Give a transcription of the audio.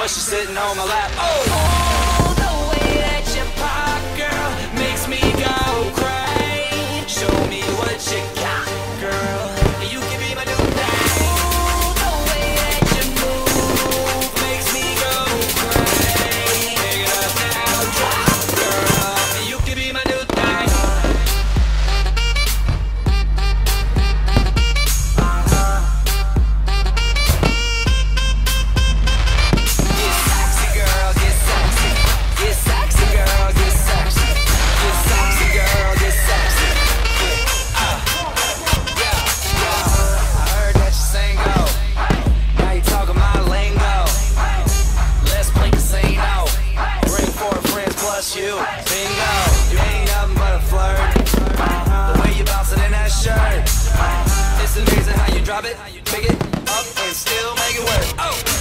but she's sitting on my lap. Oh, the way that you pop, girl, makes me go crazy. Show me what you got, girl. You can be my new thing. Oh, the way that you move makes me go crazy. Pick it up now, drop, girl. You can be my new thing. Get sexy, girl, get sexy. Get sexy, girl, get sexy. Get sexy, girl, get sexy. I heard that you sing, oh. Now you talking my lingo. Let's play casino. Bring 4 friends plus you. Bingo. You ain't nothing but a flirt. The way you bouncing in that shirt. It's amazing how you drop it, pick it up, and still make it work. Oh.